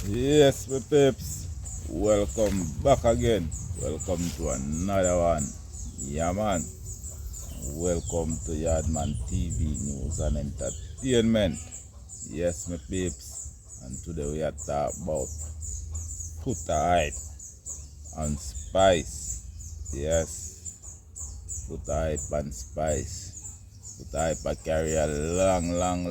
Yes, my peeps. Welcome back again. Welcome to another one. Yeah, man. Welcome to Yardman TV News and Entertainment. Yes, my peeps. And today we are talking about Foota Hype and Spice. Yes. Foota Hype and Spice. Foota Hype carry a long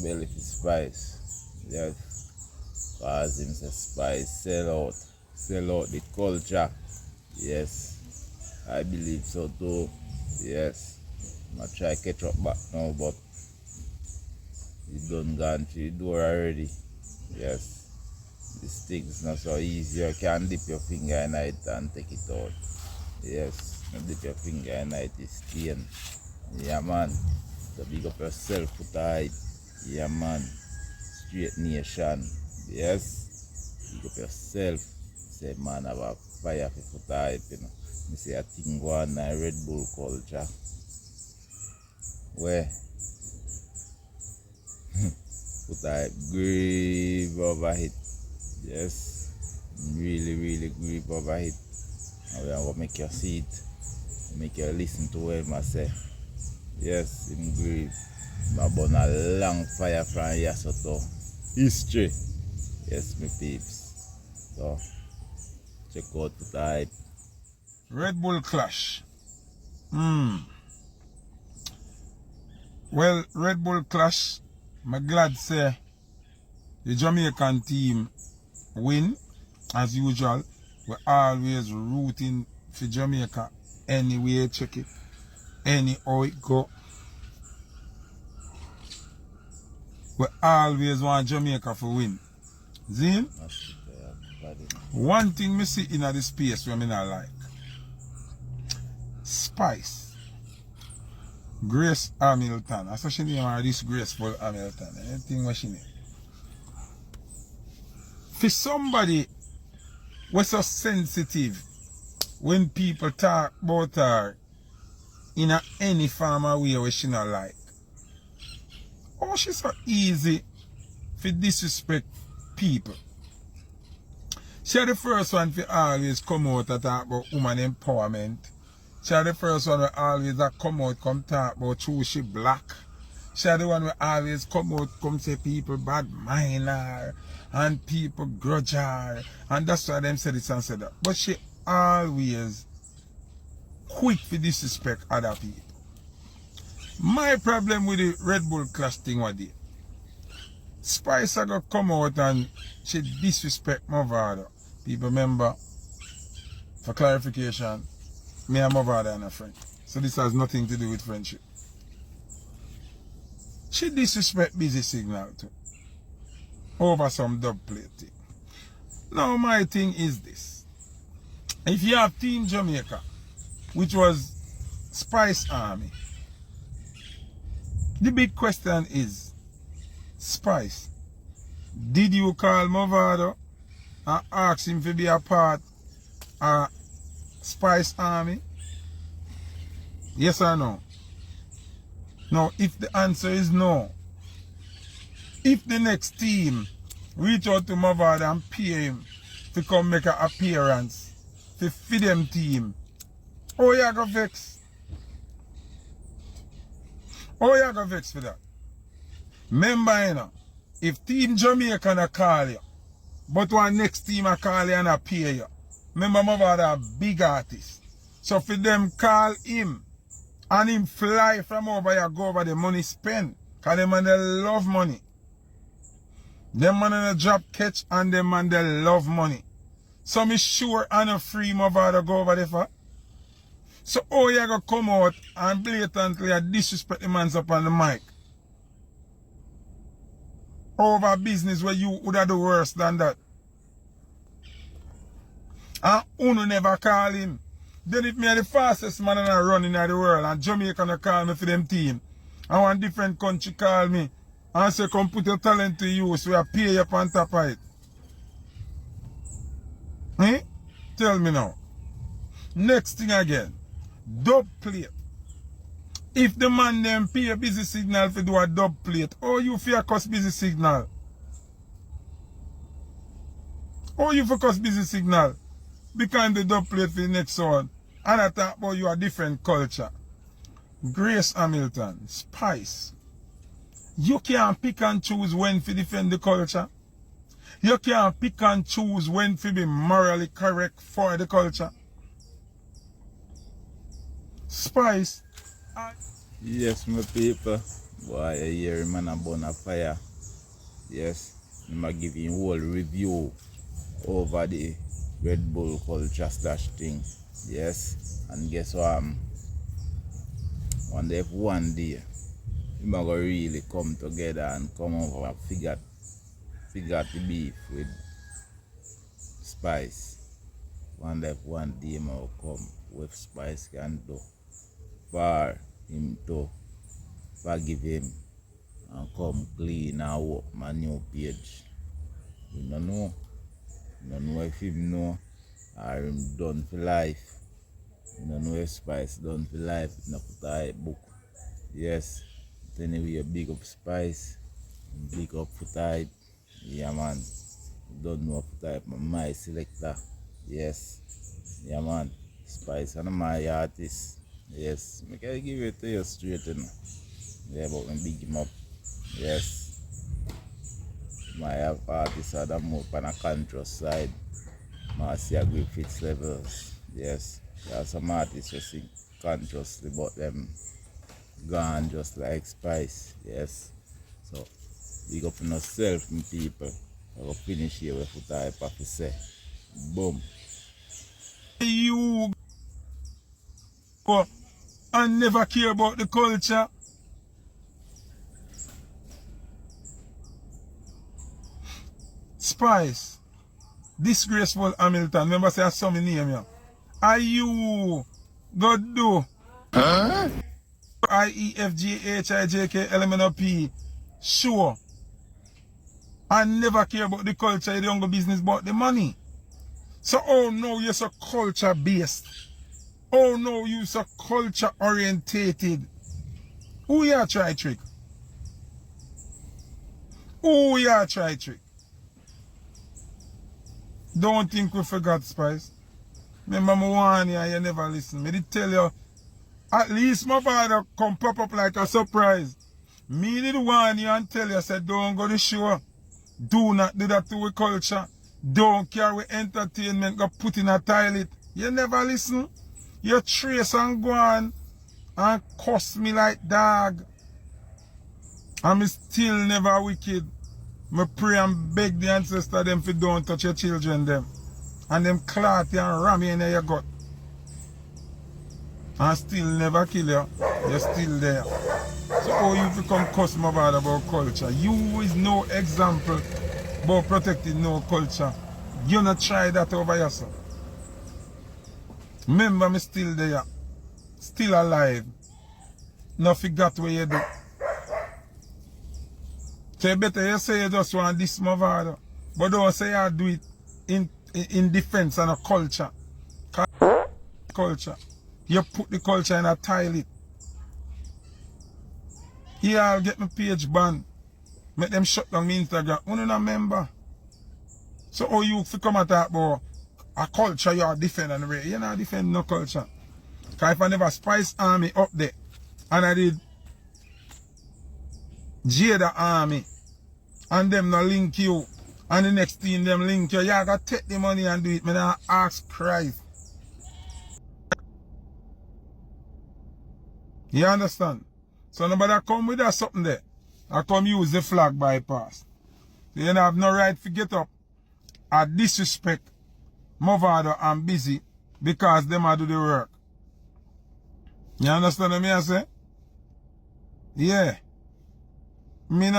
belly for Spice. Yes. Cause him say Spice sell out the culture. Yes, I believe so too. Yes, I try catch up back now, but he done gone through the door already. Yes, this thing's not so easy. You can dip your finger in it and take it out. Yes, dip your finger in it, it's stain. Yeah, man. So big up yourself, Foota Hype. Yeah, man. Straight nation. Yes, big up yourself. Say, man, have a fire for Foota Hype, you know. Me say a thing go on in Red Bull culture. Where Foota Hype grieve over it. Yes, really grieve over it. And we are going to make you see it. Make you listen to what I say. Yes, him grieve. I burn a long fire from yesterday. History. Yes, my peeps. So, check out the type. Red Bull clash. Well, Red Bull clash, I'm glad say the Jamaican team win. As usual, we're always rooting for Jamaica anyway, check it. Anyhow it go. We always want Jamaica to win. See? One thing me see in the space where me not like. Spice. Grace Hamilton. I saw she name her disgraceful Hamilton. Anything what she name. For somebody was so sensitive when people talk about her in any form of way where she not like. Oh, she's so easy for disrespect people. She the first one to always come out and talk about woman empowerment. She the first one to always come out come talk about true she black. She the one who always come out come say people bad mind her and people grudge her. And that's why them say this and say that. But she always quick to disrespect other people. My problem with the Red Bull clash thing was it. Spice I got come out and she disrespect my father. People remember, for clarification, me and my father and a friend. So this has nothing to do with friendship. She disrespect Busy Signal too. Over some dub plate thing. Now my thing is this. If you have Team Jamaica, which was Spice Army, the big question is, Spice, did you call Movado and ask him to be a part of Spice Army? Yes or no? Now, if the answer is no, if the next team reach out to Movado and pay him to come make an appearance to feed them team, oh, you go vex. Oh, you go vex for that. Remember, you know, if Team Jamaica na call you, but one next team a call you and a pay you, remember my father a big artist. So for them call him and him fly from over here, go over the money spend. Because them man they love money. Them man in a job catch and them man they love money. So me sure and a free my father go over there for. So oh you go come out and blatantly disrespect the man's up on the mic. Over business where you would have do worse than that. And Uno never call him. Then if me are the fastest man in a running in the world and Jamaica no call me for them team, and one different country call me and say come put your talent to use, we are pay you on top of it. Tell me now. Next thing again, dub plate. If the man them pay a Busy Signal for do a dub plate, oh you fear cause Busy Signal. How you focus busy signal? Become the dub plate for the next one. And I talk about you a different culture. Grace Hamilton, Spice. You can't pick and choose when to defend the culture. You can't pick and choose when to be morally correct for the culture. Spice. Yes, my people. Boy, I hear man a burn a fire. Yes, I'm giving you a whole review over the Red Bull culture slash thing. Yes, and guess what? One day, we might go really come together and come over and figure the beef with Spice. One day, will come with Spice can do for him to forgive him and come clean and work my new page. We don't know. We don't know if him know or him done for life. We don't know if Spice done for life. It's not Foota Hype book. Yes. But anyway, big up Spice. Big up Foota Hype. Yeah, man. You don't know Foota Hype, my selector. Yes. Yeah, man. Spice and my artist. Yes. I can give it to you straight, you know. Yeah, but when big him up. Yes. My artist are the more on a control side. I see a great fit levels. Yes. There are some artists who sing consciously, but them gone just like Spice. Yes. So, big up on yourself, my people. I will finish here with Foota Hype have to say. Boom. You go and never care about the culture. Spice. Disgraceful Hamilton. Remember say I saw me name here. Are you go do? Huh? IEFGHIJKLMNOP. Sure. I never care about the culture. You don't go business about the money. So oh no, you're so culture based. Oh no, you're so culture orientated. Who you try trick? Who you try trick? Don't think we forgot, Spice. Remember me warn you and you never listen. Me did tell you, at least my father come pop up like a surprise. Me did warn you and tell you, said don't go to the show. Do not do that to our culture. Don't carry entertainment, go put in a toilet. You never listen. You trace and go on and cuss me like dog. And me still never wicked. Me pray and beg the ancestor them for don't touch your children them. And them clot you and ram you in your gut. And still never kill you. You're still there. So how you become cuss my bad about culture? You is no example about protecting no culture. You not try that over yourself. Remember me still there. Still alive. No forgot what you do. So you better you say you just want this my father. But don't say you do it in defense of a culture. Culture. You put the culture in a toilet. Here I'll get my page banned. Make them shut down my Instagram. You don't remember. So how you come and talk about a culture you are defending? You're not defending no culture. Because if I never Spice Army up there and I did Jada Army and them not link you and the next team them link you, you gotta take the money and do it. Me not ask Christ. You understand? So nobody come with that something there. I come use the flag bypass. You don't have no right to get up or disrespect Movado and Busy because them a do the work. You understand what I say? Yeah. Me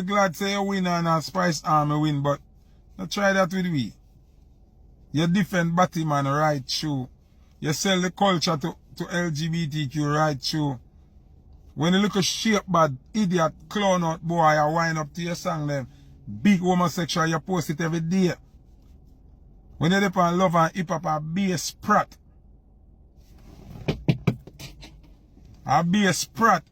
glad say you win and a Spice Army win, but not try that with we. You defend Batman right true. You sell the culture to LGBTQ right true. When you look a shape bad, idiot, clown out boy, you wind up to your song them. Big homosexual, you post it every day. When you depend love and hip hop, be a sprat. Be a sprat.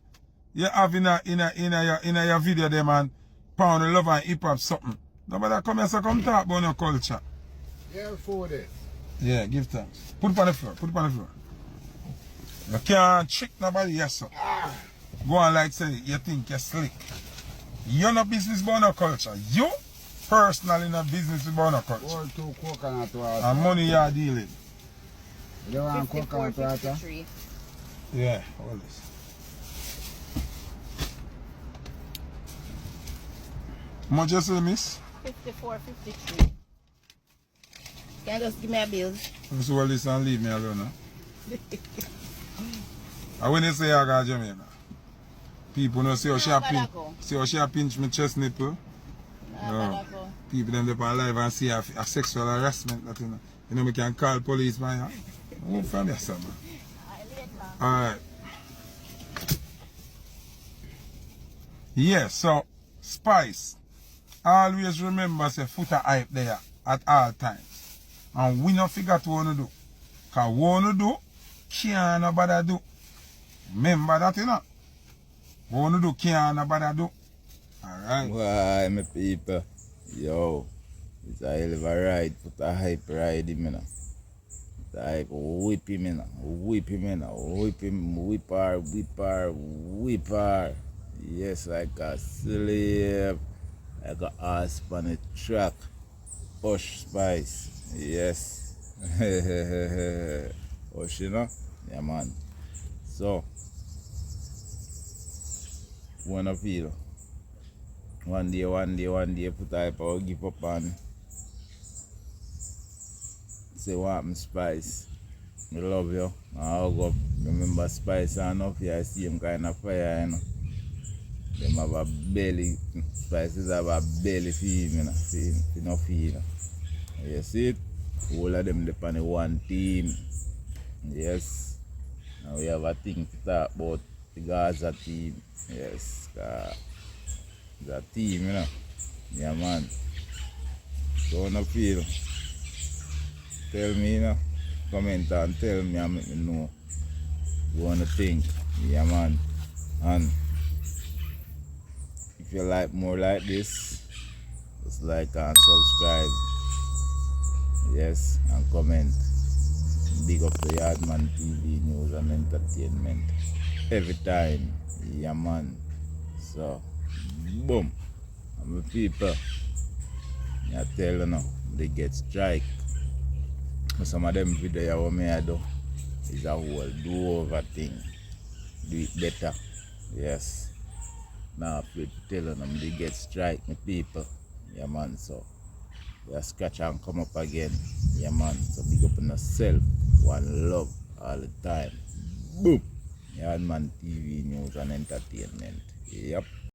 You have in your video them and pound love and hip hop something. Nobody come here so come talk about no culture. Yeah, for this. Yeah, give thanks. Put it on the floor. Put it on the floor. You can't trick nobody, yes, sir. Go on like say you think you're slick. You're not business born or culture. You personally not business born or culture. All 2 coconut water. And money you're dealing. You want 54, coconut water? 53. Yeah, all this. How much you say, miss? 54, 53. Can you just give me a bill? Just hold this and leave me alone, huh? And when they say I got Jamaica, people know see how she a pinch my chest nipple. No. People them they on live and see a sexual harassment that you know me can call police man. Who from here, sir, man? Alright. Yeah, so Spice. Always remember say Foota Hype there at all times. And we not figure what we wanna do. Cause we wanna do, can't nobody do. Remember that, you know? We wanna do, can't nobody do. Alright. Why, my people? Yo, it's a hell of a ride. Foota Hype ride him, you know. Foota Hype whip him, you know. Whip him, you know. Whip him, whip her, whip her, whip her. Yes, like a slave. Like a horse on a track. Push Spice. Yes. Push, you know? Yeah, man. So, wanna feel? One day, Foota Hype will give up and say what happened, Spice. I love you. I'll go. Remember Spice enough here, I see him kind of fire, you know. Them have a belly, Spices have a belly for him, you know. For no feel. You see it? All of them depend on one team. Yes. Now we have a thing to talk about the Gaza team. Yes. The team, you know. Yeah, man. So, no feel. Tell me, you know. Comment and tell me and make me know what you think. Yeah, man. And if you like more like this, just like and subscribe. Yes, and comment. Big up the Yardman TV news and entertainment. Every time. Yeah, man. So, boom. And the people, I tell you now, they get strike. Some of them videos what me I do is a whole do-over thing. Do it better. Yes. Now afraid to tell them they get strike, my people. Yeah, man. So, they scratch and come up again. Yeah, man. So, big up on yourself. One love all the time. Boom. Yardman TV news and entertainment. Yep.